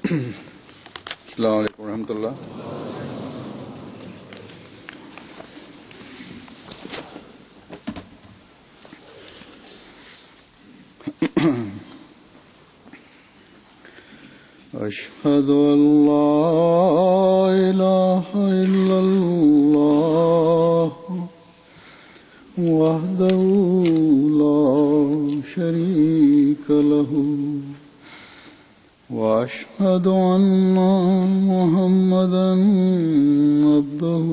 अस्सलाम वालेकुम रहमतुल्लाह। अशहदु अल्ला इलाहा इल्लल्लाह वहदहु ला शरीका लहू وأشهد أن محمدا عبده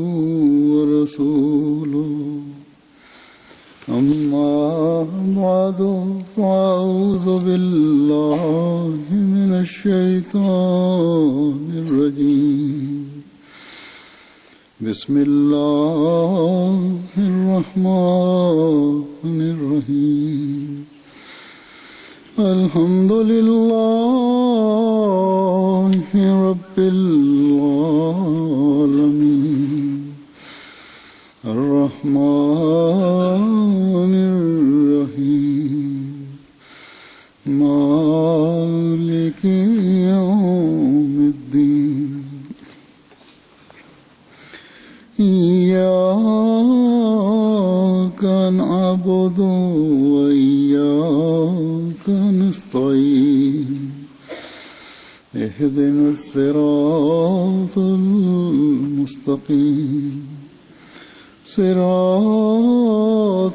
ورسوله أما بعد فأعوذ بالله من الشيطان الرجيم بسم الله الرحمن الرحيم الحمد لله رب العالمين الرحمن الرحيم مالك يوم الدين إياك نعبد وإياك نستعين اهدنا الصراط المستقيم صراط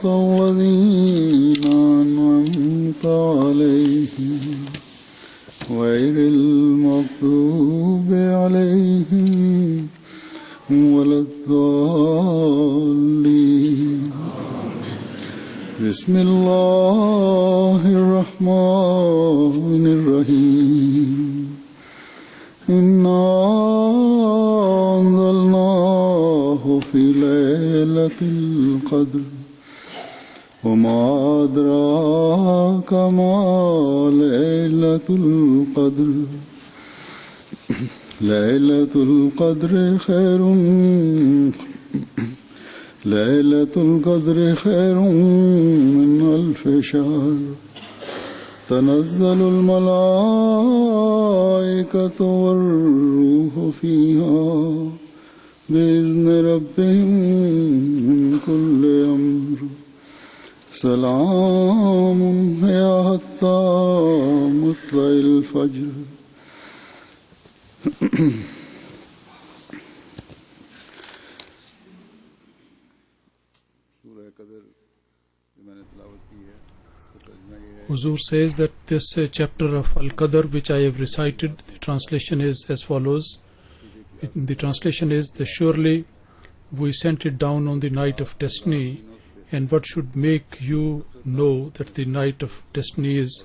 الذين أنعمت عليهم غير المغضوب عليهم ولا الضالين بسم الله الرحمن الرحيم إنا أنزلناه في ليلة القدر وما أدراك ما ليلة القدر ليلة القدر خير من ألف شهر تنزل الملائكة والروح فيها بإذن ربهم من كل أمر سلام هي حتى مطلع الفجر Huzur says that this chapter of Al-Qadr which I have recited, the translation is as follows. The translation is that surely we sent it down on the night of destiny, and what should make you know that the night of destiny is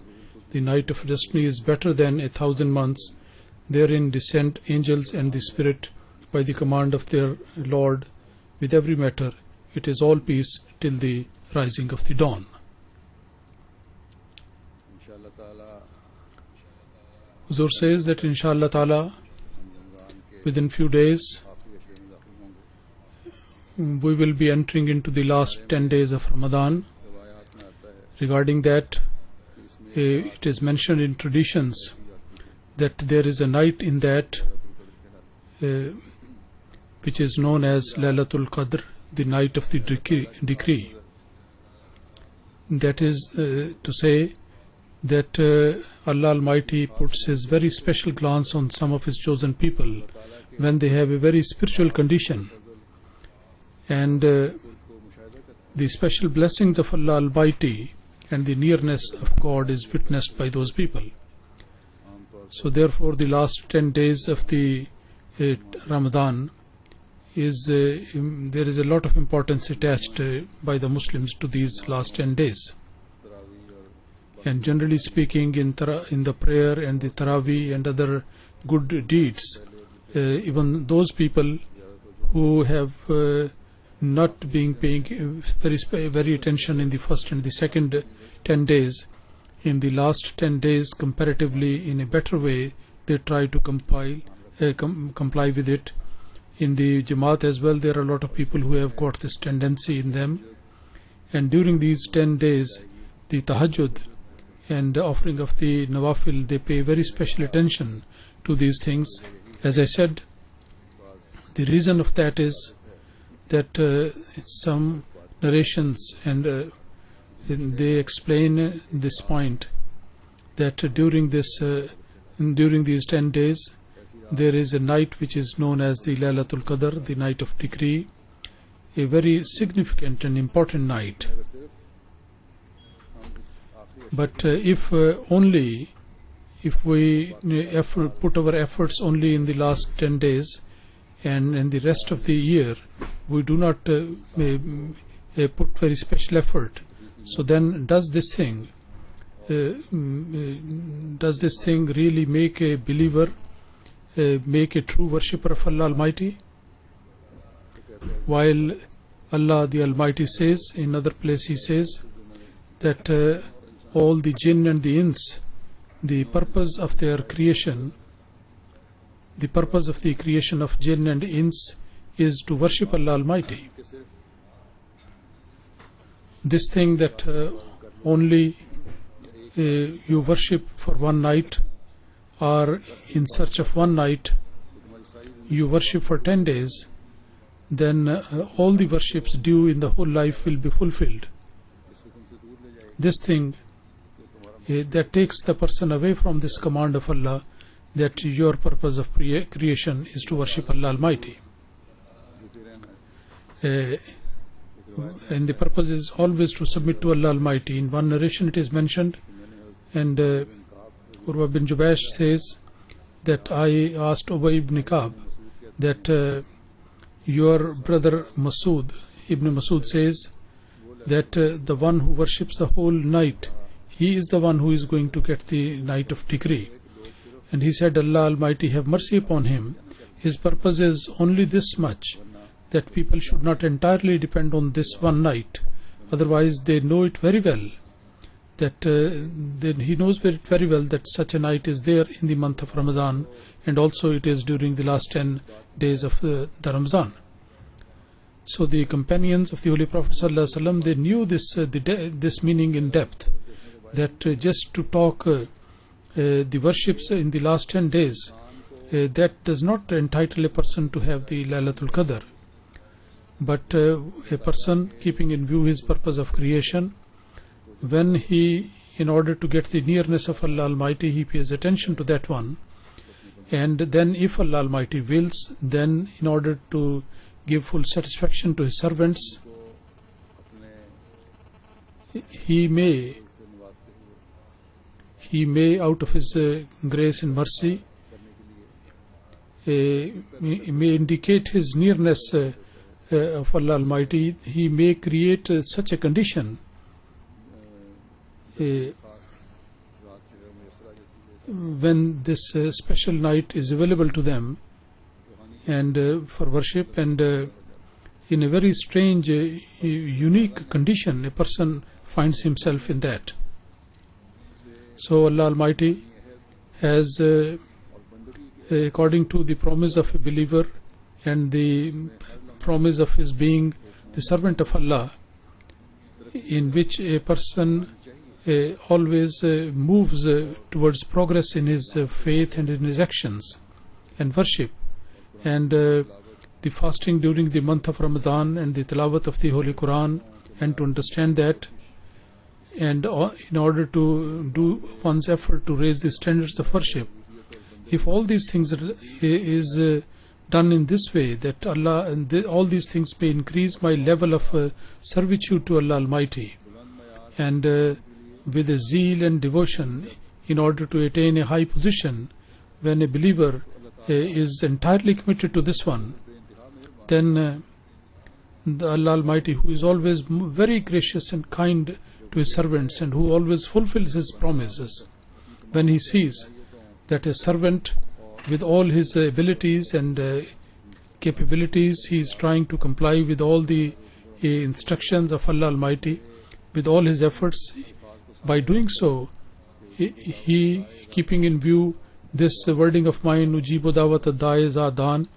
better than 1,000 months. Therein descend angels and the Spirit by the command of their Lord with every matter. It is all peace till the rising of the dawn. Huzur says that inshallah ta'ala within few days we will be entering into the last 10 days of Ramadan. Regarding that, it is mentioned in traditions that there is a night in that which is known as Laylatul Qadr, the night of the decree. That is to say that Allah Almighty puts His very special glance on some of His chosen people when they have a very spiritual condition, and the special blessings of Allah Almighty and the nearness of God is witnessed by those people. So therefore the last 10 days of the Ramadan is there is a lot of importance attached by the Muslims to these last 10 days. And generally speaking, in the prayer and the Taraweeh and other good deeds, even those people who have not been paying very attention in the first and the second 10 days, in the last 10 days comparatively in a better way, they try to comply with it. In the Jamaat as well, there are a lot of people who have got this tendency in them. And during these 10 days, the Tahajjud and the offering of the Nawafil, they pay very special attention to these things. As I said, the reason of that is that some narrations and they explain this point, that during these 10 days there is a night which is known as the Laylatul Qadr, the night of decree, a very significant and important night. But if we put our efforts only in the last 10 days, and in the rest of the year we do not put very special effort, so then does this thing really make a believer, make a true worshipper of Allah Almighty? While Allah the Almighty says, in another place He says that all the jinn and the ins, the purpose of their creation, the purpose of the creation of jinn and ins is to worship Allah Almighty. This thing that only you worship for one night, or in search of one night you worship for 10 days, then all the worships due in the whole life will be fulfilled. This thing that takes the person away from this command of Allah, that your purpose of creation is to worship Allah Almighty. And the purpose is always to submit to Allah Almighty. In one narration it is mentioned, and Urwa bin Jubaysh says that I asked Ubay ibn Ka'b that your brother Masood, Ibn Masood says that the one who worships the whole night, he is the one who is going to get the night of decree. And he said, Allah Almighty have mercy upon him. His purpose is only this much, that people should not entirely depend on this one night. Otherwise they know it very well, that then he knows very well that such a night is there in the month of Ramadan, and also it is during the last 10 days of the Ramadan. So the companions of the Holy Prophet ﷺ, they knew this meaning in depth, that just to talk the worships in the last 10 days, that does not entitle a person to have the Laylatul Qadr. But a person keeping in view his purpose of creation, when he, in order to get the nearness of Allah Almighty, he pays attention to that one, and then if Allah Almighty wills, then in order to give full satisfaction to His servants, He may out of His grace and mercy may indicate His nearness of Allah Almighty. He may create such a condition when this special night is available to them, and for worship, and in a very strange, unique condition a person finds himself in that. So Allah Almighty has, according to the promise of a believer and the promise of his being the servant of Allah, in which a person always moves towards progress in his faith and in his actions and worship, and the fasting during the month of Ramadan and the tilawat of the Holy Quran, and to understand that, and in order to do one's effort to raise the standards of worship. If all these things is done in this way, that Allah and all these things may increase my level of servitude to Allah Almighty, and with a zeal and devotion in order to attain a high position, when a believer is entirely committed to this one, then the Allah Almighty, who is always very gracious and kind to His servants, and who always fulfills His promises, when He sees that a servant with all his abilities and capabilities, he is trying to comply with all the instructions of Allah Almighty, with all his efforts, by doing so, he keeping in view this wording of mine, Ujibu dawat ad-da'i iza da'an,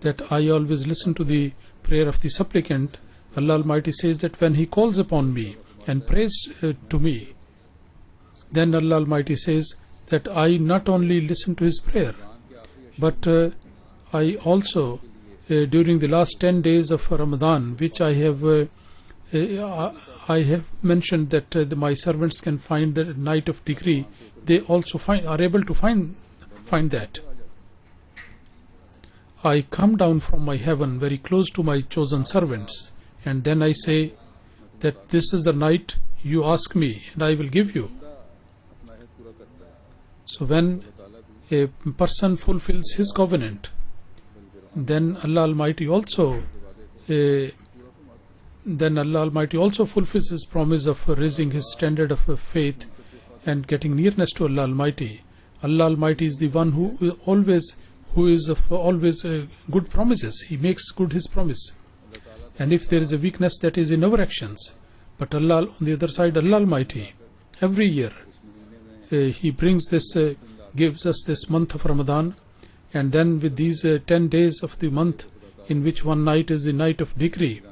that I always listen to the prayer of the supplicant. Allah Almighty says that when he calls upon me and prays to me, then Allah Almighty says that I not only listen to his prayer, But I also, during the last 10 days of Ramadan, which I have mentioned that my servants can find the night of decree, they also are able to find that. I come down from my heaven very close to my chosen servants, and then I say that this is the night you ask me and I will give you. So when a person fulfills his covenant, then Allah Almighty also fulfills his promise of raising his standard of faith and getting nearness to Allah Almighty. Allah Almighty is the one who is of always good promises. He makes good his promise. And if there is a weakness, that is in our actions. But Allah, on the other side, Allah Almighty, every year He brings this, gives us this month of Ramadan, and then with these 10 days of the month, in which one night is the night of decree,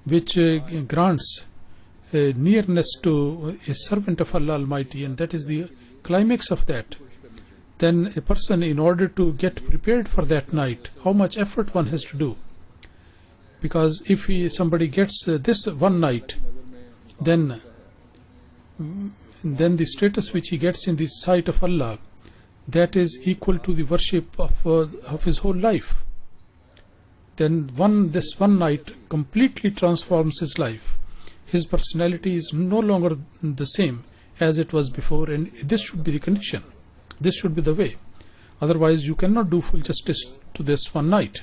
which grants nearness to a servant of Allah Almighty, and that is the climax of that. Then a person, in order to get prepared for that night, how much effort one has to do. Because if somebody gets this one night, then the status which he gets in the sight of Allah, that is equal to the worship of his whole life. Then this one night completely transforms his life. His personality is no longer the same as it was before, and this should be the condition. This should be the way. Otherwise, you cannot do full justice to this one night.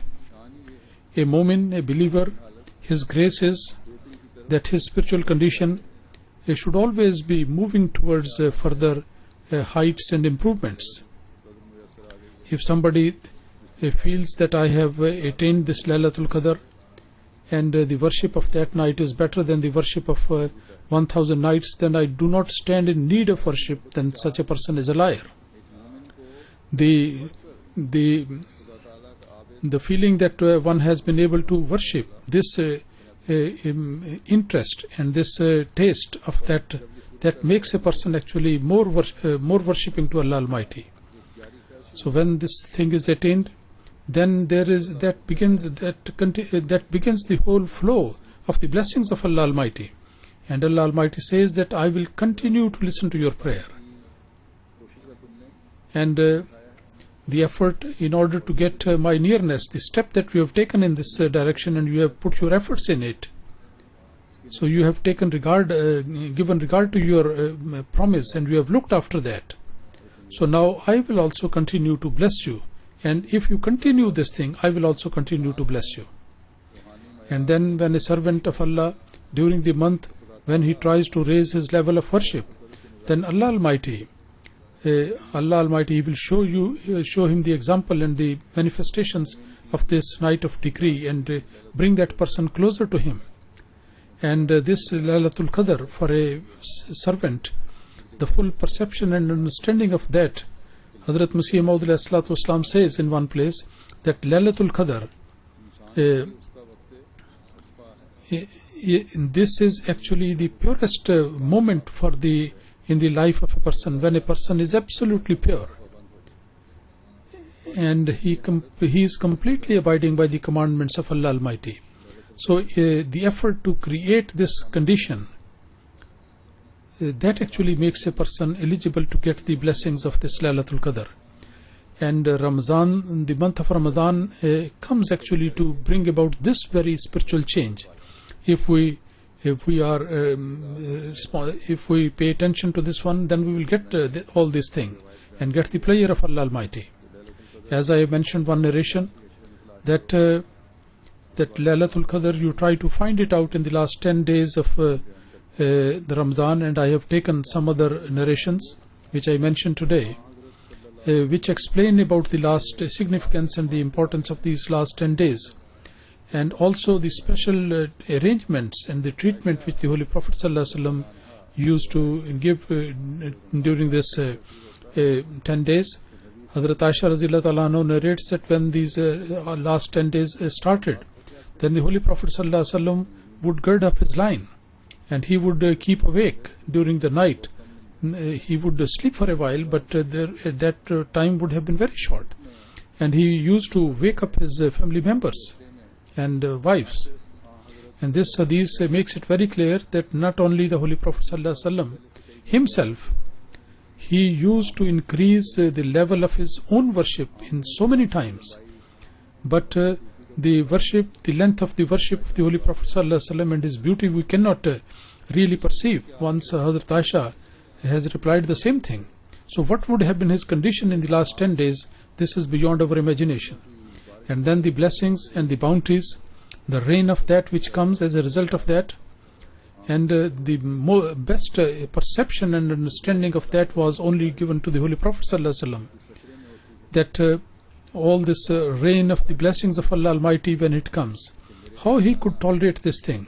A mu'min, a believer, his grace is that his spiritual condition should always be moving towards further heights and improvements. If somebody feels that I have attained this Laylatul Qadr, and the worship of that night is better than the worship of 1000 nights, then I do not stand in need of worship, then such a person is a liar. The feeling that one has been able to worship, this interest and this taste of that makes a person actually more worshipping to Allah Almighty. So when this thing is attained, then that begins the whole flow of the blessings of Allah Almighty. And Allah Almighty says that I will continue to listen to your prayer. And the effort in order to get my nearness, the step that you have taken in this direction, and you have put your efforts in it. So you have taken given regard to your promise, and you have looked after that. So now I will also continue to bless you. And if you continue this thing, I will also continue to bless you. And then when a servant of Allah, during the month, when he tries to raise his level of worship, then Allah Almighty will show him the example and the manifestations of this night of decree, and bring that person closer to him. And this Laylatul Qadr, for a servant, the full perception and understanding of that, Hazrat Masih Maud alayhi salatu says in one place that Laylatul Qadr, this is actually the purest moment in the life of a person, when a person is absolutely pure and he is completely abiding by the commandments of Allah Almighty. So the effort to create this condition, that actually makes a person eligible to get the blessings of this Laylatul Qadr. And Ramadan, the month of Ramadan, comes actually to bring about this very spiritual change. If we pay attention to this one, then we will get all these things and get the pleasure of Allah Almighty. As I mentioned one narration, that Laylatul Qadr, you try to find it out in the last 10 days of the Ramadan, and I have taken some other narrations which I mentioned today, which explain about the last significance and the importance of these last 10 days. And also the special arrangements and the treatment which the Holy Prophet ﷺ used to give during this 10 days. Hazrat Aisha Radhiyallahu Ta'ala Anha narrates that when these last 10 days started, then the Holy Prophet ﷺ would gird up his line, and he would keep awake during the night. He would sleep for a while, but that time would have been very short. and he used to wake up his family members and wives. And this hadith makes it very clear that not only the Holy Prophet ﷺ himself, he used to increase the level of his own worship in so many times, but the length of the worship of the Holy Prophet ﷺ and his beauty we cannot really perceive. Once Hazrat Aisha has replied the same thing. So what would have been his condition in the last 10 days? This is beyond our imagination. And then the blessings and the bounties, the rain of that which comes as a result of that, and the best perception and understanding of that was only given to the Holy Prophet ﷺ, that all this rain of the blessings of Allah Almighty, when it comes, how he could tolerate this thing,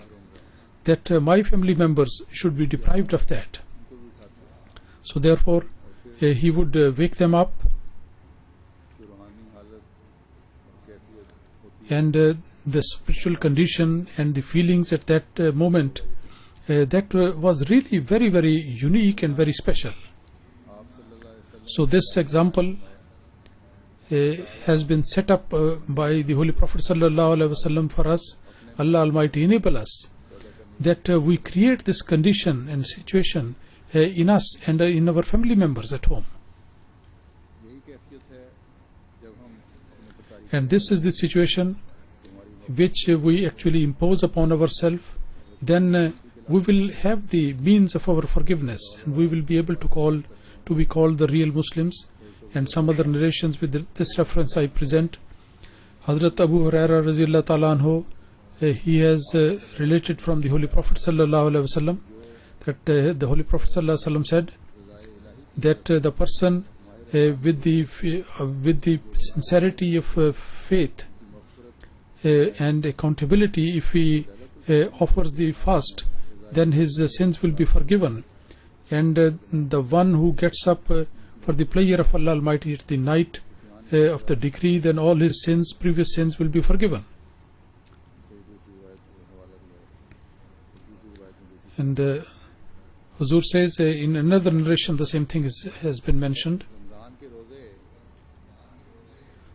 that my family members should be deprived of that. So therefore he would wake them up, and the spiritual condition and the feelings at that moment, that was really very, very unique and very special. So this example has been set up by the Holy Prophet ﷺ for us. Allah Almighty enable us that we create this condition and situation in us and in our family members at home. And this is the situation which we actually impose upon ourselves. Then we will have the means of our forgiveness, and we will be able to be called the real Muslims. And some other narrations with this reference I present. Hazrat Abu Huraira Radhiyallahu Ta'ala Anhu, he has related from the Holy Prophet Sallallahu Alaihi Wasallam that the Holy Prophet Sallallahu Alaihi Wasallam said that the person with the sincerity of faith and accountability, if he offers the fast, then his sins will be forgiven. And the one who gets up for the pleasure of Allah Almighty at the night of the decree, then all his sins, previous sins, will be forgiven. And Huzur says in another narration the same thing has been mentioned.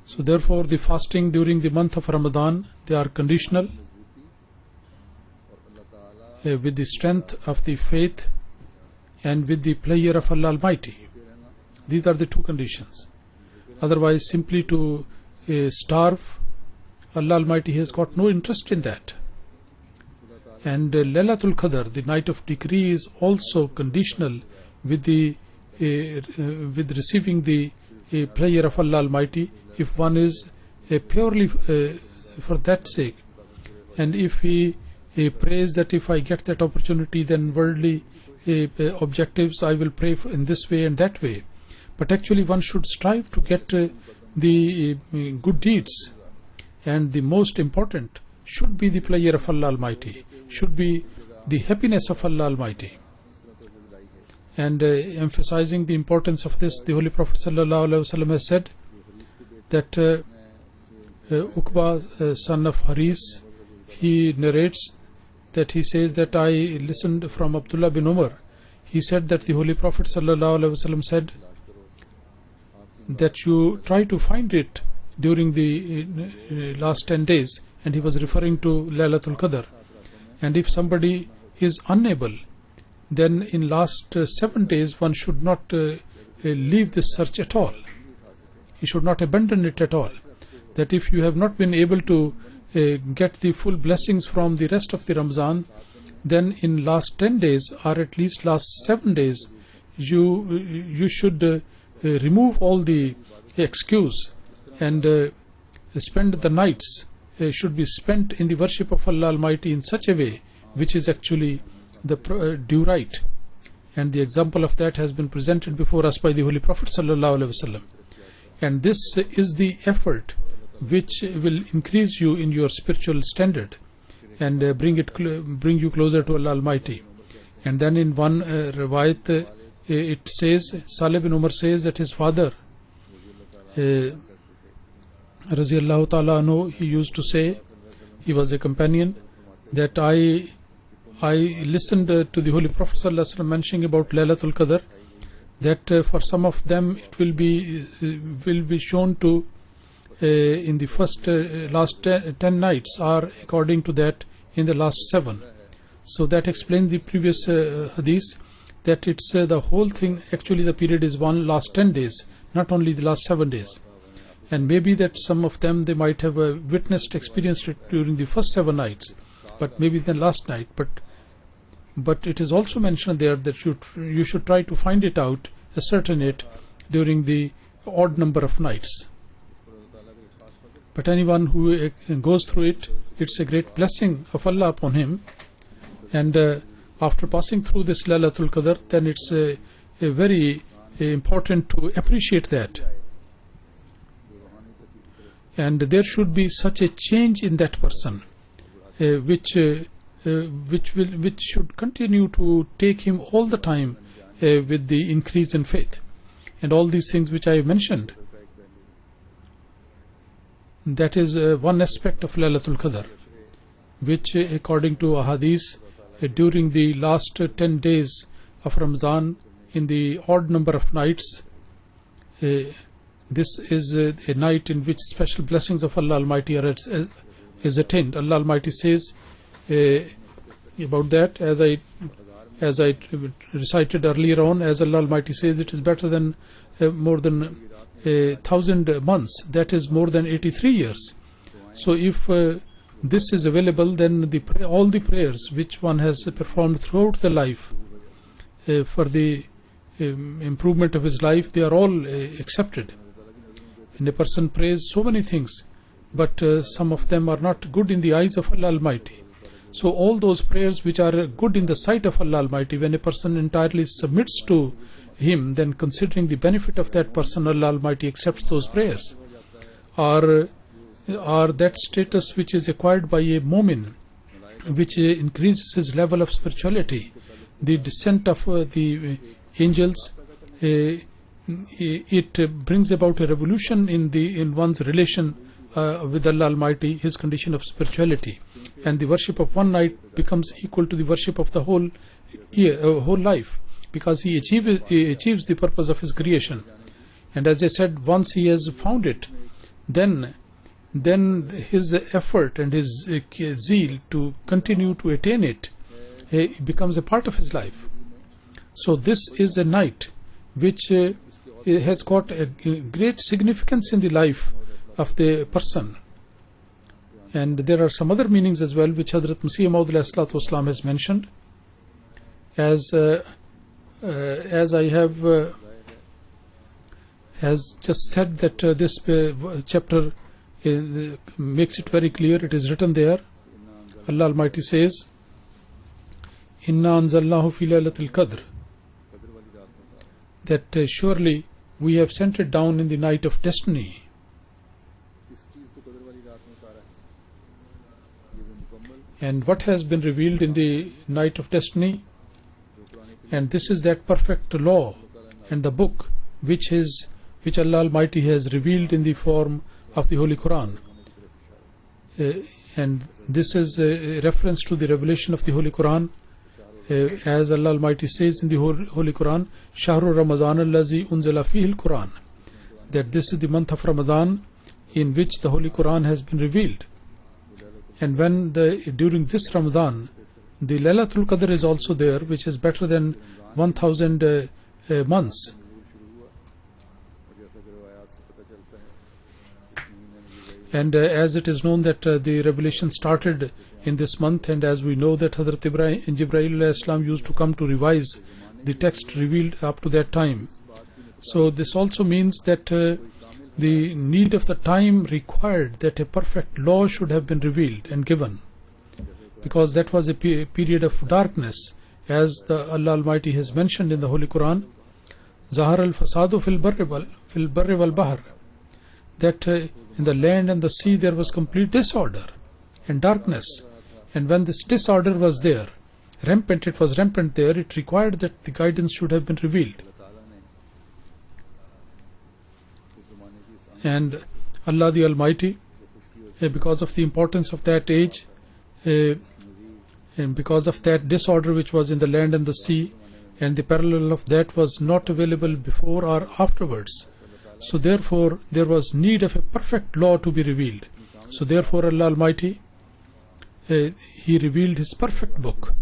So therefore the fasting during the month of Ramadan, they are conditional with the strength of the faith and with the pleasure of Allah Almighty. These are the two conditions. Otherwise, simply to starve, Allah Almighty has got no interest in that. And Laylatul Qadr, the night of decree, is also conditional with with receiving the pleasure of Allah Almighty, if one is purely for that sake. And if he prays that if I get that opportunity, then worldly objectives I will pray in this way and that way. But actually one should strive to get the good deeds, and the most important should be the pleasure of Allah Almighty, should be the happiness of Allah Almighty. And emphasizing the importance of this, the Holy Prophet ﷺ has said that Uqba, son of Haris, he narrates that he says that I listened from Abdullah bin Umar. He said that the Holy Prophet ﷺ said that you try to find it during the last 10 days, and he was referring to Laylatul Qadr. And if somebody is unable, then in last 7 days one should not leave this search at all. He should not abandon it at all. That if you have not been able to get the full blessings from the rest of the Ramzan, then in last 10 days or at least last 7 days you should remove all the excuse and spend the nights should be spent in the worship of Allah Almighty in such a way which is actually the due right. And the example of that has been presented before us by the Holy Prophet ﷺ. And this is the effort which will increase you in your spiritual standard and bring you closer to Allah Almighty. And then in one riwayat it says, Salih bin Umar says that his father Raziyallahu Ta'ala Anhu, he used to say, he was a companion, that I listened to the Holy Prophet ﷺ mentioning about Laylatul Qadr, that for some of them it will be shown to in the first last 10 nights are according to that in the last 7. So that explains the previous hadith, that it's the whole thing, actually the period is one last 10 days, not only the last 7 days. And maybe that some of them, they might have witnessed, experienced it during the first 7 nights, but maybe the last night. But it is also mentioned there that you should try to find it out, ascertain it during the odd number of nights. But anyone who goes through it, it's a great blessing of Allah upon him. And after passing through this Laylatul Qadr, then it's a very important to appreciate that. And there should be such a change in that person, which should continue to take him all the time with the increase in faith and all these things which I mentioned. That is one aspect of Laylatul Qadr, which according to ahadith, during the last 10 days of Ramadan, in the odd number of nights, this is a night in which special blessings of Allah Almighty is attained. Allah Almighty says about that, as I recited earlier on, as Allah Almighty says, it is better than more than 1,000 months, that is more than 83 years. So if this is available, then all the prayers which one has performed throughout the life for the improvement of his life, they are all accepted. And a person prays so many things, but some of them are not good in the eyes of Allah Almighty. So all those prayers which are good in the sight of Allah Almighty, when a person entirely submits to him, then considering the benefit of that person, Allah Almighty accepts those prayers. Or that status which is acquired by a mu'min, which increases his level of spirituality, the descent of the angels, it brings about a revolution in one's relation with Allah Almighty, his condition of spirituality, and the worship of one night becomes equal to the worship of the whole life, because he achieves the purpose of his creation. And as I said, once he has found it, then his effort and his zeal to continue to attain it becomes a part of his life. So this is a night which has got a great significance in the life of the person. And there are some other meanings as well, which Hazrat Masih Maud ﷺ has mentioned. As I have has just said that this chapter makes it very clear. It is written there. Allah Almighty says, Inna anzalnahu fi laylatil qadr, that surely we have sent it down in the night of destiny. And what has been revealed in the night of destiny? And this is that perfect law and the book which Allah Almighty has revealed in the form of the Holy Quran. And this is a reference to the revelation of the Holy Quran, as Allah Almighty says in the Holy Quran, Shahru Ramadan allazi unzila fihi al-Quran, that this is the month of Ramadan in which the Holy Quran has been revealed. And when during this Ramadan, the Laylatul Qadr is also there, which is better than 1,000 months. And as it is known that the revelation started in this month, and as we know that Hazrat Jibreel used to come to revise the text revealed up to that time. So this also means that the need of the time required that a perfect law should have been revealed and given, because that was a period of darkness, as Allah Almighty has mentioned in the Holy Quran, Zahar al-fasadu fil barri wal bahr, that in the land and the sea there was complete disorder and darkness. And when this disorder was there, it was rampant there, it required that the guidance should have been revealed. And Allah the Almighty, because of the importance of that age, and because of that disorder which was in the land and the sea, and the parallel of that was not available before or afterwards, So therefore there was need of a perfect law to be revealed. So therefore Allah Almighty, He revealed His perfect book,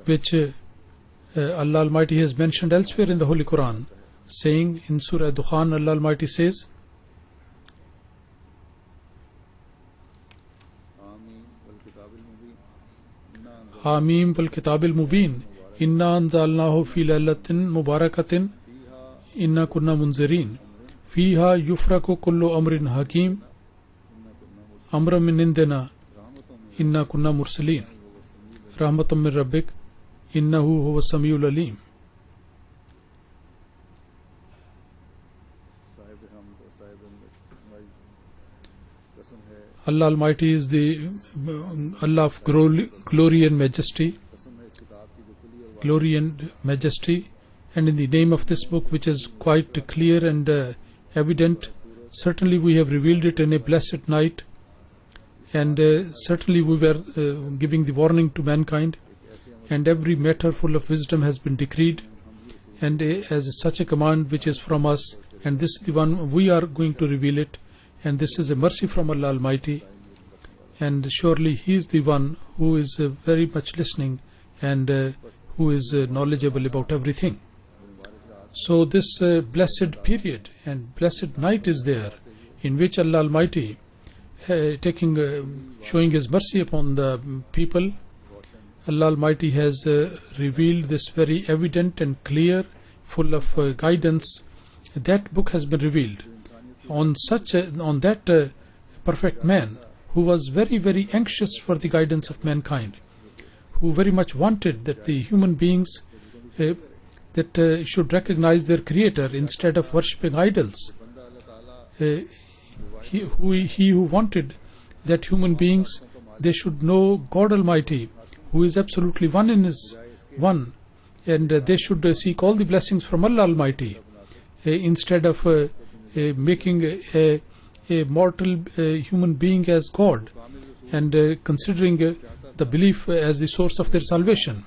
which Allah Almighty has mentioned elsewhere in the Holy Quran, saying in Surah Dukhan, Allah Almighty says, Hamim wal Kitabil Mubin, Inna anzalnahu fi laylatin mubarakatin, Inna kunna munzirin, Fiha yufraku kullu amrin hakim, Amra min indina, Inna kunna mursalin, Rahmatam min Rabbik, Innahu huwa Samiul Alim. Allah Almighty is the Allah of glory and majesty, and in the name of this book, which is quite clear and evident, certainly we have revealed it in a blessed night, and certainly we were giving the warning to mankind, and every matter full of wisdom has been decreed, and as such a command which is from us, and this is the one we are going to reveal it, and this is a mercy from Allah Almighty, and surely He is the one who is very much listening and who is knowledgeable about everything. So this blessed period and blessed night is there, in which Allah Almighty showing His mercy upon the people. Allah Almighty has revealed this very evident and clear, full of guidance. That book has been revealed on that perfect man who was very, very anxious for the guidance of mankind, who very much wanted that the human beings should recognize their creator instead of worshipping idols. He who wanted that human beings, they should know God Almighty, who is absolutely one in His one, and they should seek all the blessings from Allah Almighty instead of making a mortal human being as God, and considering the belief as the source of their salvation.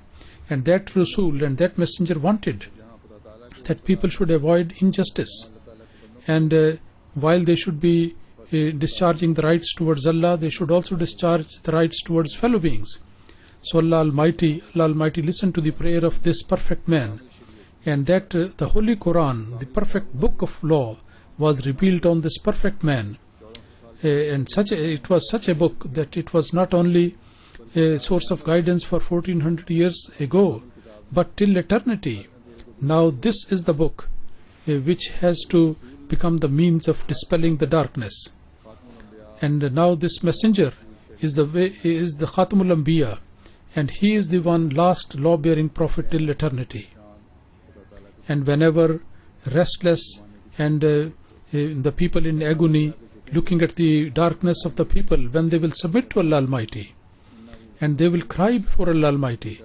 And that Rasul and that messenger wanted that people should avoid injustice, and while they should be discharging the rights towards Allah, they should also discharge the rights towards fellow beings. So Allah Almighty listened to the prayer of this perfect man, and that the Holy Quran, the perfect book of law, was revealed on this perfect man, and it was such a book that it was not only a source of guidance for 1400 years ago, but till eternity. Now this is the book which has to become the means of dispelling the darkness, and now this messenger is the Khatamul Anbiya, and he is the one last law-bearing prophet till eternity. And whenever restless and the people in agony, looking at the darkness of the people, when they will submit to Allah Almighty and they will cry before Allah Almighty,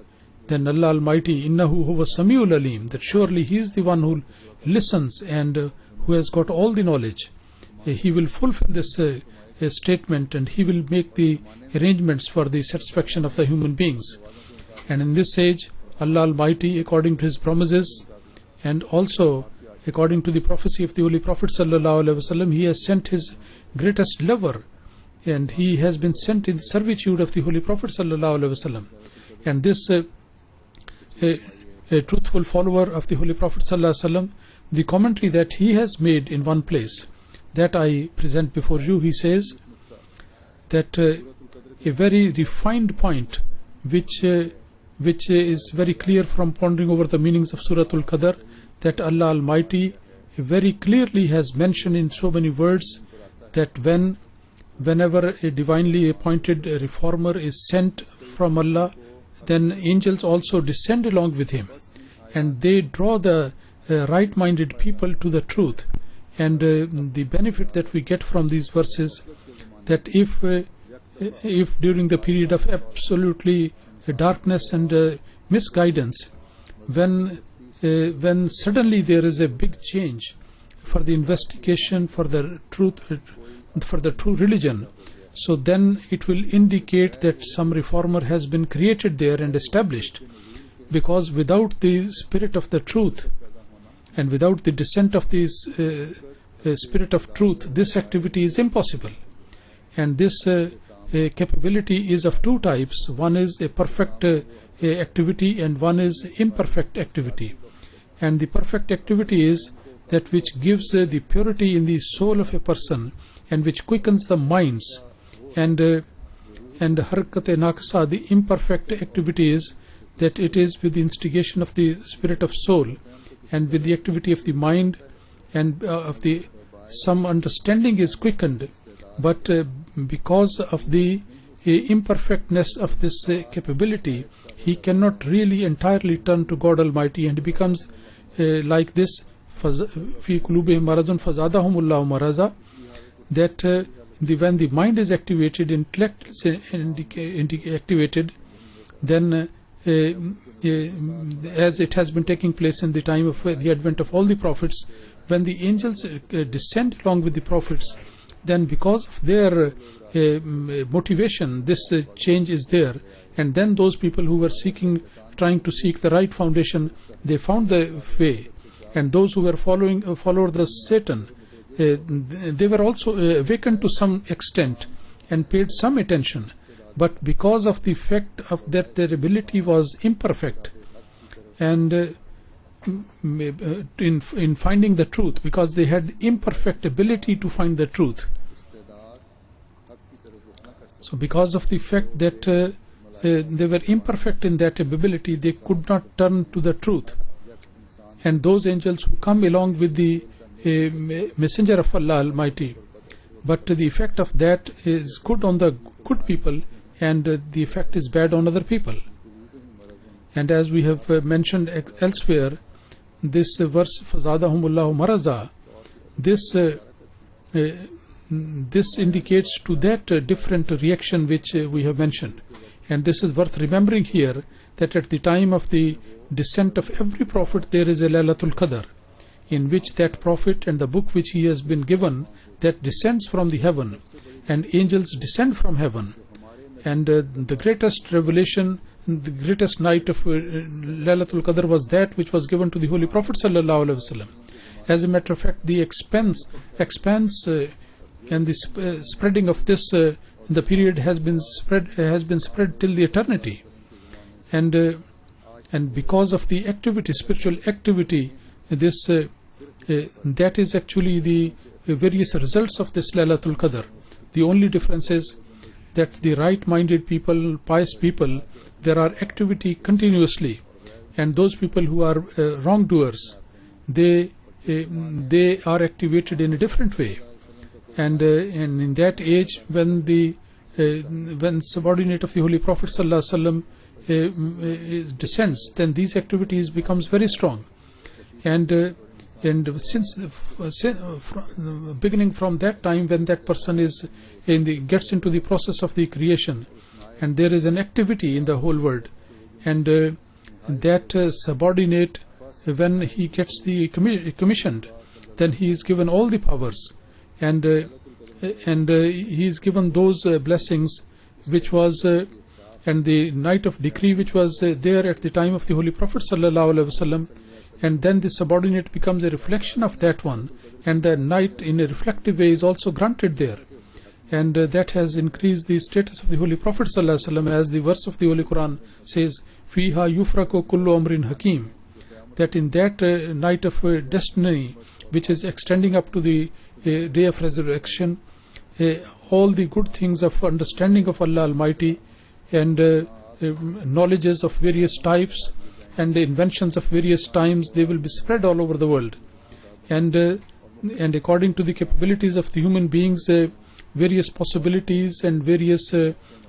then Allah Almighty, Innahu huwa Samiul Alim, that surely He is the one who listens and who has got all the knowledge. He will fulfill this statement, and He will make the arrangements for the satisfaction of the human beings. And in this age, Allah Almighty, according to His promises and also according to the prophecy of the Holy Prophet ﷺ, He has sent His greatest lover, and He has been sent in the servitude of the Holy Prophet ﷺ. And this a truthful follower of the Holy Prophet ﷺ, the commentary that he has made in one place, that I present before you, he says that a very refined point which is very clear from pondering over the meanings of Suratul Qadr, that Allah Almighty very clearly has mentioned in so many words that whenever a divinely appointed reformer is sent from Allah, then angels also descend along with him, and they draw the right-minded people to the truth. And the benefit that we get from these verses, that if during the period of absolutely darkness and misguidance, when suddenly there is a big change for the investigation for the true religion, so then it will indicate that some reformer has been created there and established, because without the spirit of the truth and without the descent of this spirit of truth, this activity is impossible. And this capability is of two types. One is a perfect activity, and one is imperfect activity. And the perfect activity is that which gives the purity in the soul of a person, and which quickens the minds. And harakat naqsa, the imperfect activity, is that it is with the instigation of the spirit of soul, and with the activity of the mind, and of the some understanding is quickened, but because of the imperfectness of this capability, he cannot really entirely turn to God Almighty, and becomes like this fi qulubihim maradun fazadahumullahu marada, that when the mind is activated, intellect is activated, then as it has been taking place in the time of the advent of all the prophets, when the angels descend along with the prophets, then because of their motivation, this change is there. And then those people who were trying to seek the right foundation, they found the way. And those who were followed the Satan, they were also awakened to some extent and paid some attention. But because of the fact of that their ability was imperfect, and in finding the truth, because they had imperfect ability to find the truth. So because of the fact that they were imperfect in that ability, they could not turn to the truth. And those angels who come along with the messenger of Allah Almighty, but the effect of that is good on the good people, and the effect is bad on other people. And as we have mentioned elsewhere, this verse fazadahumullahu maraza, this indicates to that different reaction which we have mentioned. And this is worth remembering here, that at the time of the descent of every prophet, there is a Laylatul Qadr, in which that prophet and the book which he has been given, that descends from the heaven, and angels descend from heaven. And the greatest revelation, the greatest night of Laylatul Qadr was that which was given to the Holy Prophet sallallahu alaihi wasallam. As a matter of fact, the expanse and the spreading of this the period has been spread till the eternity. And because of the activity, spiritual activity, this that is actually the various results of this Laylatul Qadr. The only difference is that the right-minded people, pious people, there are activity continuously, and those people who are wrongdoers, they are activated in a different way. And in that age, when subordinate of the Holy Prophet sallallahu alaihi wasallam descends, then these activities becomes very strong. And since beginning from that time, when that person is gets into the process of the creation, and there is an activity in the whole world, and that subordinate, when he gets the commissioned, then he is given all the powers, and he is given those blessings which was and the night of decree which was there at the time of the Holy Prophet sallallahu alaihi wasallam. And then the subordinate becomes a reflection of that one, and the night in a reflective way is also granted there. And that has increased the status of the Holy Prophet sallallahu alaihi wasallam, as the verse of the Holy Quran says, "Fiha yufraku kullu amrin hakim," that in that night of destiny, which is extending up to the day of resurrection, all the good things of understanding of Allah Almighty, and knowledges of various types, and the inventions of various times, they will be spread all over the world. And according to the capabilities of the human beings, various possibilities and various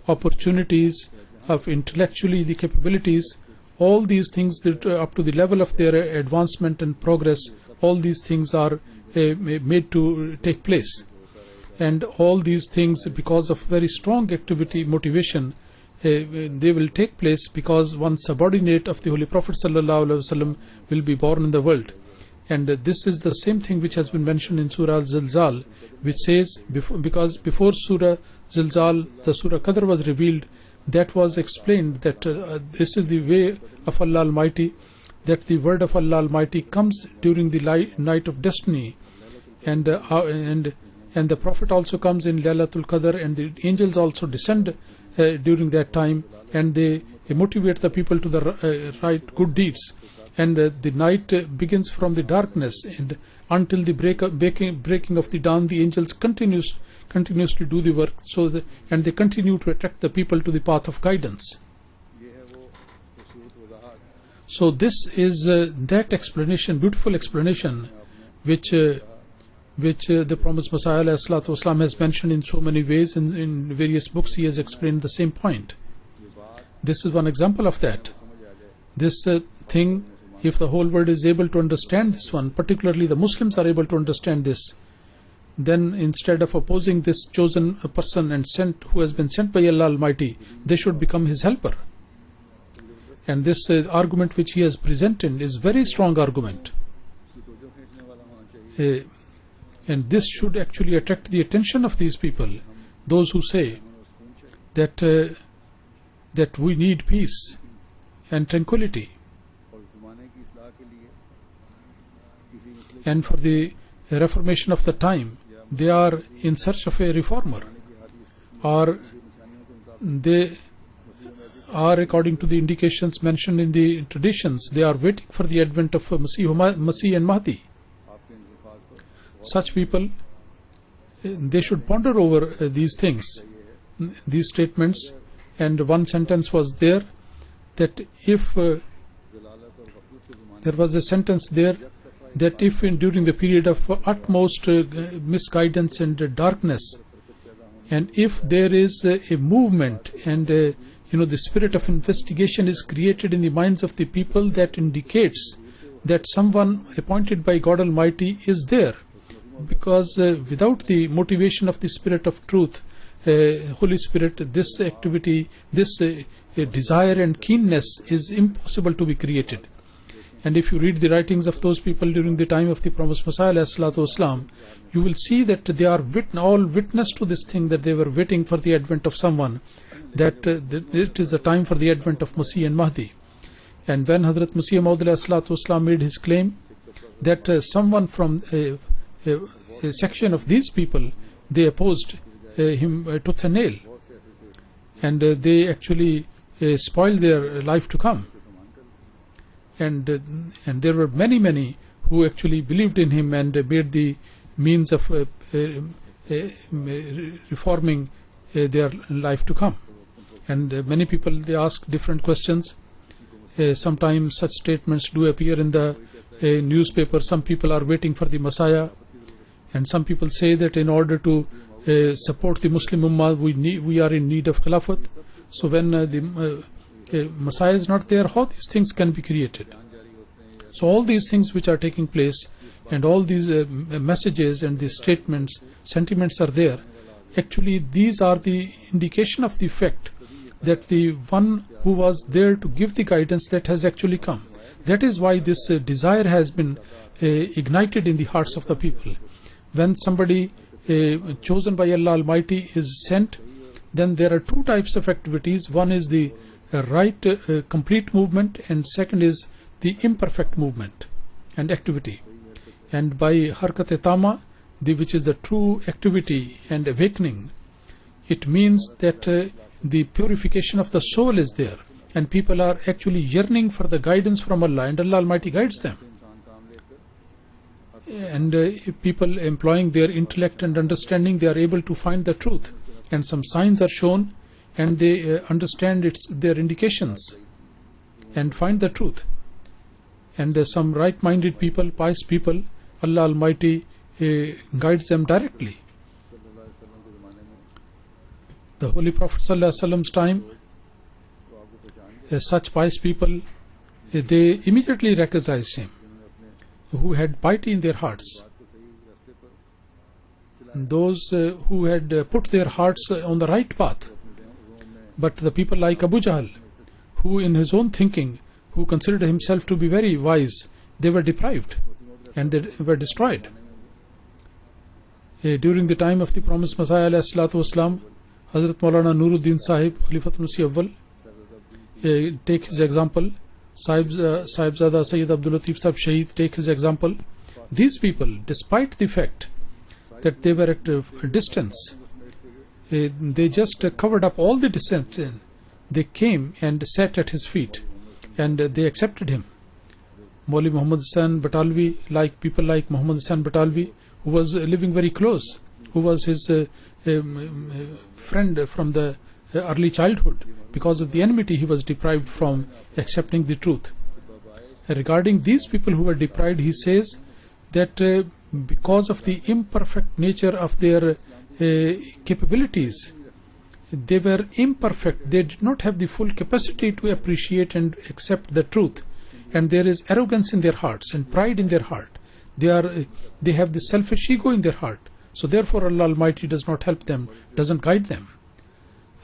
opportunities of intellectually the capabilities, all these things that up to the level of their advancement and progress, all these things are made to take place. And all these things, because of very strong activity, motivation, they will take place, because one subordinate of the Holy Prophet sallallahu alaihi wasallam will be born in the world. And this is the same thing which has been mentioned in Surah Al-Zilzal, which says, because before Surah Zilzal, the Surah Qadr was revealed, that was explained that this is the way of Allah Almighty, that the word of Allah Almighty comes during the night of destiny, and the Prophet also comes in Laylatul Qadr, and the angels also descend during that time, and they motivate the people to the right good deeds. And the night begins from the darkness, and until the breaking of the dawn, the angels continues to do the work, and they continue to attract the people to the path of guidance. So this is that explanation, beautiful explanation, which the promised Messiah ﷺ has mentioned in so many ways. In various books he has explained the same point. This is one example of that. This thing, if the whole world is able to understand this one, particularly the Muslims are able to understand this, then instead of opposing this chosen person and who has been sent by Allah Almighty, they should become his helper. And this argument which he has presented is very strong argument. And this should actually attract the attention of these people, those who say that we need peace and tranquility, and for the reformation of the time they are in search of a reformer, or they are, according to the indications mentioned in the traditions, they are waiting for the advent of Masih and Mahdi. Such people, they should ponder over these things, these statements. And one sentence was there, that if there was a sentence there, that if during the period of utmost misguidance and darkness, and if there is a movement and the spirit of investigation is created in the minds of the people, that indicates that someone appointed by God Almighty is there, because without the motivation of the spirit of truth, Holy Spirit, this activity, this desire and keenness is impossible to be created. And if you read the writings of those people during the time of the promised Messiah ﷺ, you will see that they are all witness to this thing, that they were waiting for the advent of someone, that it is the time for the advent of Masih and Mahdi. And when Hazrat Masih Maud ﷺ made his claim, that someone from a section of these people, they opposed him tooth and nail, and they actually spoiled their life to come. And there were many who actually believed in him and made the means of reforming their life to come. And many people, they ask different questions. Sometimes such statements do appear in the newspaper. Some people are waiting for the Messiah, and some people say that in order to support the Muslim Ummah, we are in need of Khilafat. So when the Messiah is not there, how these things can be created? So all these things which are taking place, and all these messages and these statements, sentiments are there. Actually, these are the indication of the fact that the one who was there to give the guidance, that has actually come. That is why this desire has been ignited in the hearts of the people. When somebody chosen by Allah Almighty is sent, then there are two types of activities. One is the right complete movement, and second is the imperfect movement and activity. And by Harkat-e Tama, which is the true activity and awakening, it means that the purification of the soul is there, and people are actually yearning for the guidance from Allah, and Allah Almighty guides them. And people employing their intellect and understanding, they are able to find the truth, and some signs are shown, and they understand their indications and find the truth. And some right-minded people, pious people, Allah Almighty guides them directly. The Holy Prophet ﷺ's time, such pious people, they immediately recognized him, who had piety in their hearts. Those who had put their hearts on the right path. But the people like Abu Jahl, who in his own thinking, who considered himself to be very wise, they were deprived and they were destroyed. During the time of the promised Messiah ﷺ, Hazrat Maulana Nuruddin Sahib, Khalifatul Masih Awwal, take his example. Sahibzada Sayyid Abdul Latif Sahib Shaheed take his example. These people, despite the fact that they were at a distance, they just covered up all the dissent. They came and sat at his feet and they accepted him. Maulvi Muhammad Hassan Batalvi, like people like Muhammad Hassan Batalvi, who was living very close, who was his friend from the early childhood. Because of the enmity, he was deprived from accepting the truth. Regarding these people who were deprived, he says that because of the imperfect nature of their capabilities, they were imperfect. They did not have the full capacity to appreciate and accept the truth. And there is arrogance in their hearts and pride in their heart. They have the selfish ego in their heart. So therefore Allah Almighty does not help them, doesn't guide them.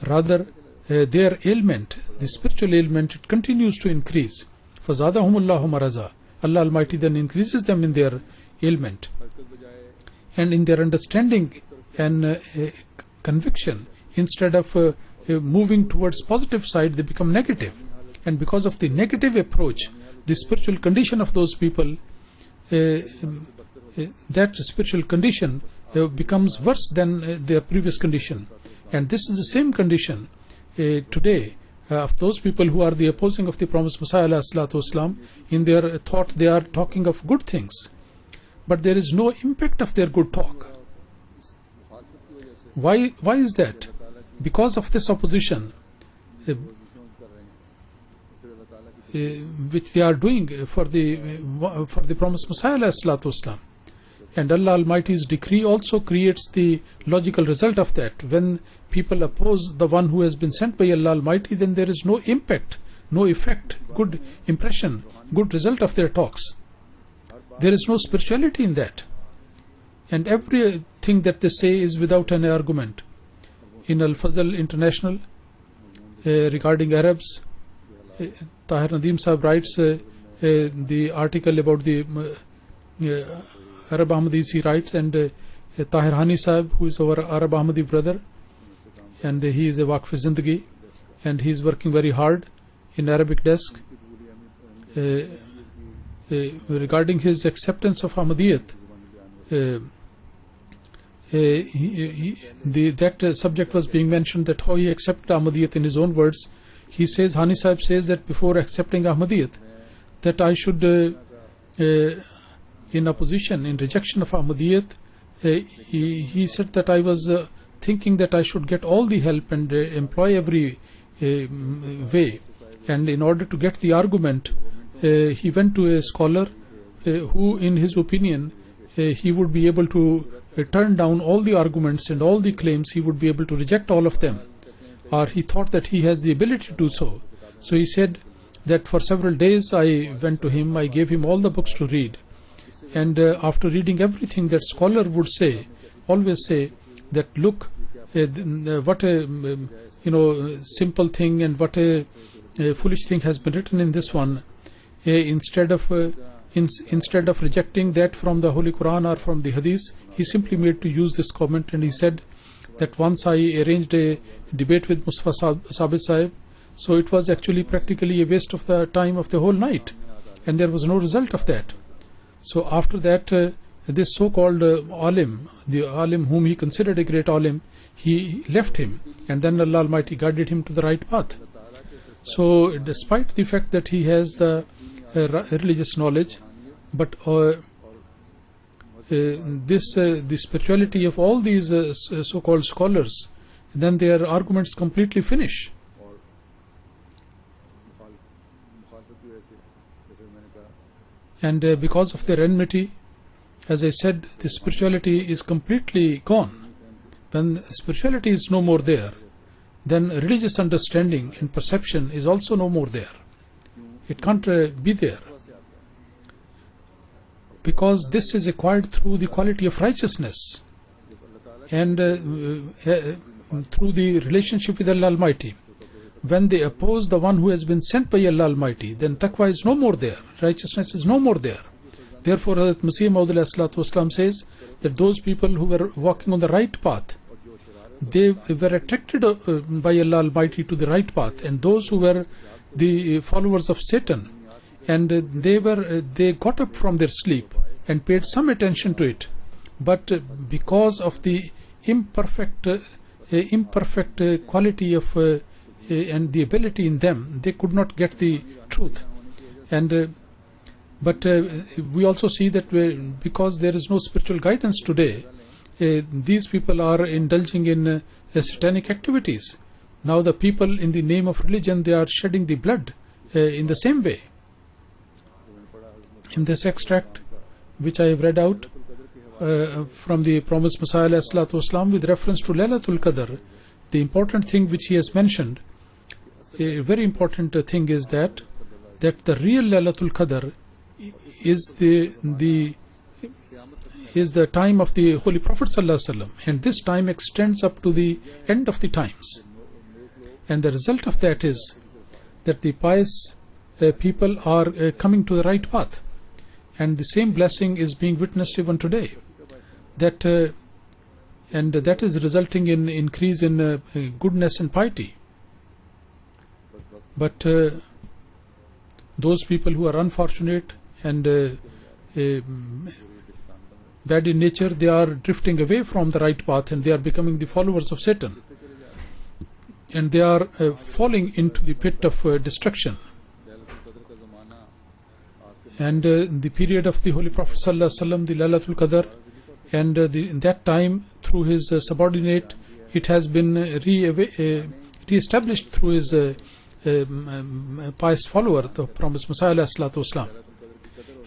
Rather, their ailment, the spiritual ailment, it continues to increase. فَزَادَهُمُ اللَّهُ مَرَضًا. Allah Almighty then increases them in their ailment. And in their understanding and conviction, instead of moving towards positive side, they become negative. And because of the negative approach, the spiritual condition of those people, that spiritual condition becomes worse than their previous condition. And this is the same condition today of those people who are the opposing of the promised Messiah ﷺ. In their thought they are talking of good things, but there is no impact of their good talk. Why is that? Because of this opposition which they are doing for the promised Messiah ﷺ. And Allah Almighty's decree also creates the logical result of that. When people oppose the one who has been sent by Allah Almighty, then there is no impact, no effect, good impression, good result of their talks. There is no spirituality in that. And everything that they say is without an argument. In Al-Fazl International, regarding Arabs, Tahir Nadeem Sahib writes the article about the Arab Ahmadis, he writes, and Tahir Hani Sahib, who is our Arab Ahmadi brother, and he is a Waqf Zindagi, and he is working very hard in Arabic desk. Regarding his acceptance of Ahmadiyyat, that subject was being mentioned, that how he accepted Ahmadiyyat in his own words. He says, Hani Sahib says that before accepting Ahmadiyyat, that I should, in opposition, in rejection of Ahmadiyyat, he said that I was thinking that I should get all the help and employ every way. And in order to get the argument, he went to a scholar who, in his opinion, he would be able to turn down all the arguments and all the claims. He would be able to reject all of them, or he thought that he has the ability to do so. So he said that for several days I went to him, I gave him all the books to read, and after reading everything that scholar would say, always say that look, what a simple thing and what a foolish thing has been written in this one. Instead of rejecting that from the Holy Quran or from the Hadith, he simply made to use this comment, and he said that once I arranged a debate with Mustafa Sabit Sahib, so it was actually practically a waste of the time of the whole night, and there was no result of that. So after that, this so-called alim, the alim whom he considered a great alim, he left him, and then Allah Almighty guided him to the right path. So despite the fact that he has the religious knowledge, but the spirituality of all these so-called scholars, then their arguments completely finish. And because of their enmity, as I said, the spirituality is completely gone. When spirituality is no more there, then religious understanding and perception is also no more there. It can't be there, because this is acquired through the quality of righteousness and through the relationship with Allah Almighty. When they oppose the one who has been sent by Allah Almighty, then taqwa is no more there, righteousness is no more there. Therefore Hazrat Masih Maud says that those people who were walking on the right path, they were attracted by Allah Almighty to the right path, and those who were the followers of Satan, and they got up from their sleep and paid some attention to it, but because of the imperfect quality of and the ability in them, they could not get the truth. And but we also see that because there is no spiritual guidance today, these people are indulging in satanic activities. Now the people, in the name of religion, they are shedding the blood in the same way. In this extract which I have read out from the promised Messiah ﷺ with reference to Laylatul Qadr, the important thing which he has mentioned, a very important thing, is that the real Laylatul Qadr is the time of the Holy Prophet ﷺ, and this time extends up to the end of the times. And the result of that is that the pious people are coming to the right path, and the same blessing is being witnessed even today. And that is resulting in increase in goodness and piety. But those people who are unfortunate and bad in nature, they are drifting away from the right path, and they are becoming the followers of Satan, and they are falling into the pit of destruction. And the period of the Holy Prophet ﷺ, the Laylatul Qadr, and in that time, through his subordinate, it has been re-established through his pious follower, the promised Messiah ﷺ.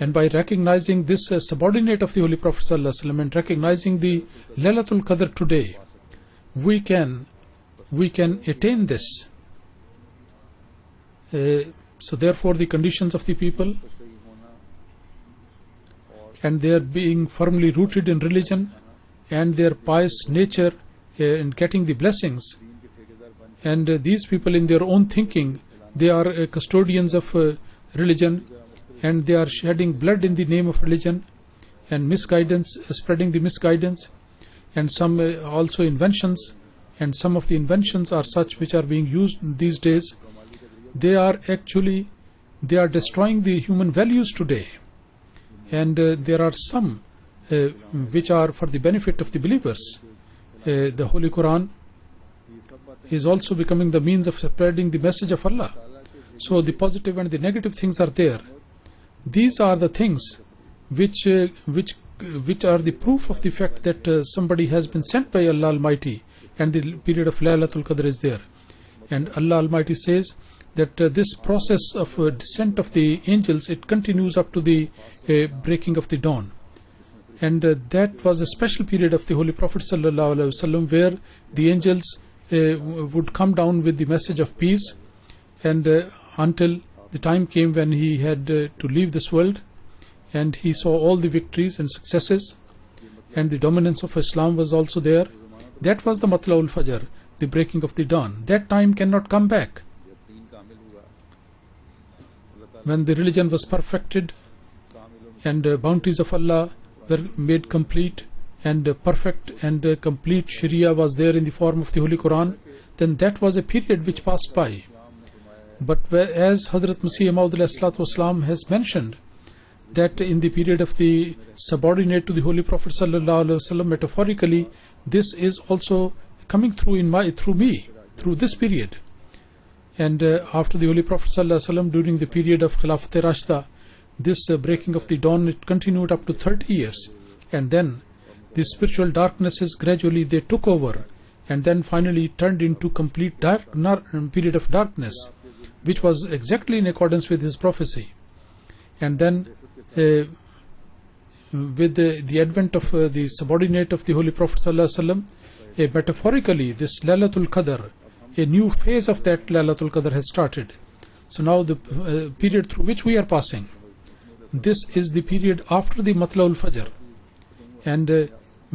And by recognizing this subordinate of the Holy Prophet ﷺ and recognizing the Laylatul Qadr today, we can attain this. So therefore the conditions of the people, and they are being firmly rooted in religion, and their pious nature in getting the blessings, and these people in their own thinking, they are custodians of religion, and they are shedding blood in the name of religion, and misguidance, spreading the misguidance, and some also inventions, and some of the inventions are such which are being used these days. They are destroying the human values today, and there are some which are for the benefit of the believers. The Holy Quran is also becoming the means of spreading the message of Allah. So the positive and the negative things are there. These are the things which are the proof of the fact that somebody has been sent by Allah Almighty, and the period of Laylatul Qadr is there. And Allah Almighty says that this process of descent of the angels, it continues up to the breaking of the dawn. And that was a special period of the Holy Prophet ﷺ, where the angels would come down with the message of peace, and until the time came when he had to leave this world, and he saw all the victories and successes, and the dominance of Islam was also there. That was the Matla'ul Fajr, the breaking of the dawn. That time cannot come back. When the religion was perfected, and bounties of Allah were made complete, and perfect and complete Sharia was there in the form of the Holy Quran, then that was a period which passed by. But as Hazrat Masih Maud has mentioned, that in the period of the subordinate to the Holy Prophet ﷺ, metaphorically, this is also coming through me, through this period. And after the Holy Prophet ﷺ, during the period of Khilafat Rashida, this breaking of the dawn, it continued up to 30 years. And then the spiritual darknesses gradually they took over, and then finally turned into complete period of darkness, which was exactly in accordance with his prophecy. And then with the advent of the subordinate of the Holy Prophet ﷺ, metaphorically this Laylatul Qadr, a new phase of that Laylatul Qadr has started. So now the period through which we are passing, this is the period after the Matla'ul Fajr, and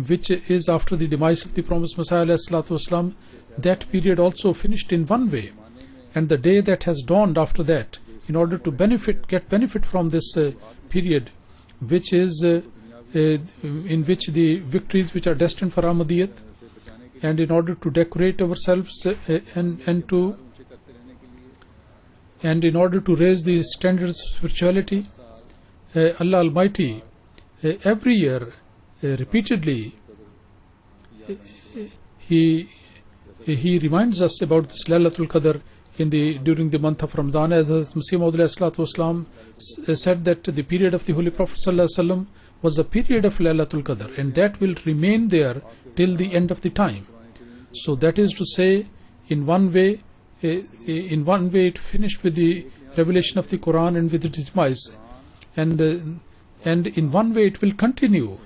which is after the demise of the promised Messiah ﷺ. That period also finished in one way, and the day that has dawned after that, in order to get benefit from this period, which is in which the victories which are destined for Ahmadiyyat, and in order to decorate ourselves and And in order to raise the standards of spirituality, Allah Almighty every year repeatedly He reminds us about this Laylatul Qadr during the month of Ramadan, as Masih Maud ﷺ said that the period of the Holy Prophet ﷺ was the period of Laylatul Qadr, and that will remain there till the end of the time. So that is to say, in one way it finished with the revelation of the Quran and with its demise, and in one way it will continue,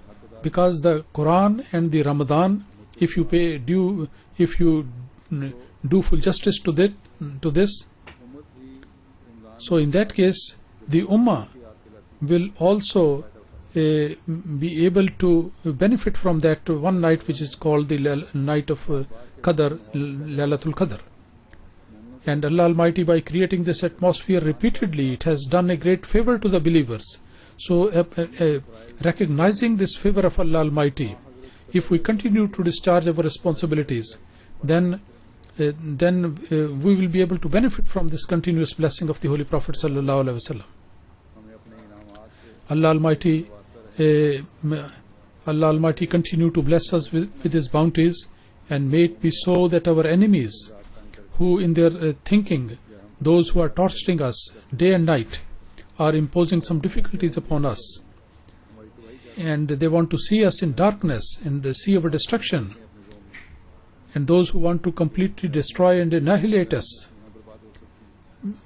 because the Quran and the Ramadan, if you do full justice to this, so in that case the Ummah will also be able to benefit from that one night, which is called the night of Qadr, Laylatul Qadr. And Allah Almighty, by creating this atmosphere repeatedly, it has done a great favor to the believers. So recognizing this favor of Allah Almighty, if we continue to discharge our responsibilities, then we will be able to benefit from this continuous blessing of the Holy Prophet sallallahu alaihi wasallam. Allah Almighty continue to bless us with His bounties, and may it be so that our enemies, who in their thinking, those who are torturing us day and night, are imposing some difficulties upon us, and they want to see us in darkness and see our destruction, and those who want to completely destroy and annihilate us.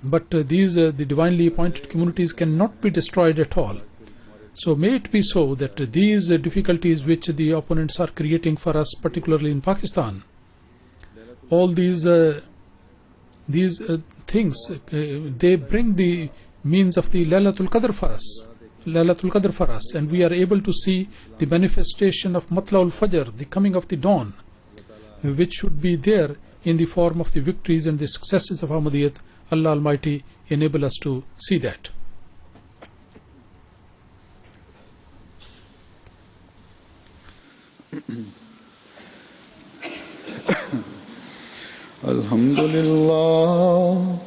But these the divinely appointed communities cannot be destroyed at all. So may it be so that these difficulties which the opponents are creating for us, particularly in Pakistan, all these things, they bring the means of the Laylatul Qadr for us, and we are able to see the manifestation of Matla'ul Fajr, the coming of the dawn, which should be there in the form of the victories and the successes of Ahmadiyyat. Allah Almighty enable us to see that. Alhamdulillah,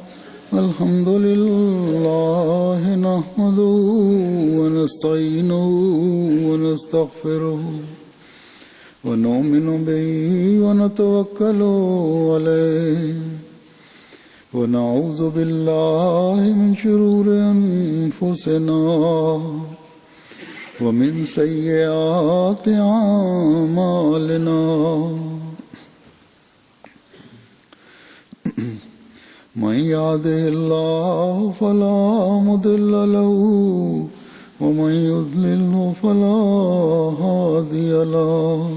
nahmaduhu wa nasta'inuhu wa nastaghfiruhu wa nu'minu bihi wa natawakkalu alayhi wa na'udhu billahi min shururi anfusina wa min sayyiati a'malina. من يهده الله فلا مضل له ومن يضلله فلا هادي له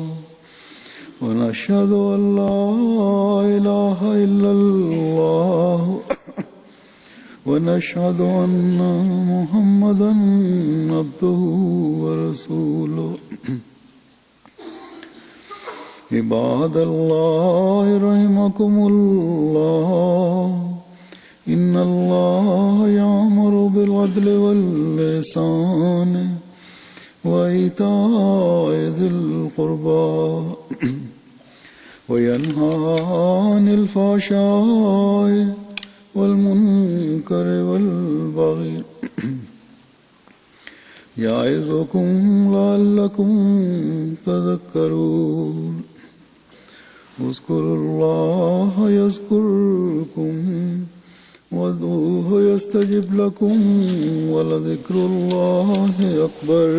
ونشهد أن لا إله إلا الله ونشهد أن محمدا عبده ورسوله. عباد الله رحمكم الله إن الله يأمر بالعدل والإحسان وإيتاء ذي القربى وينهى عن الفحشاء والمنكر والبغي يعظكم لعلكم تذكرون. اذكروا الله يذكركم وادعوه يستجب لكم ولذكر الله أكبر.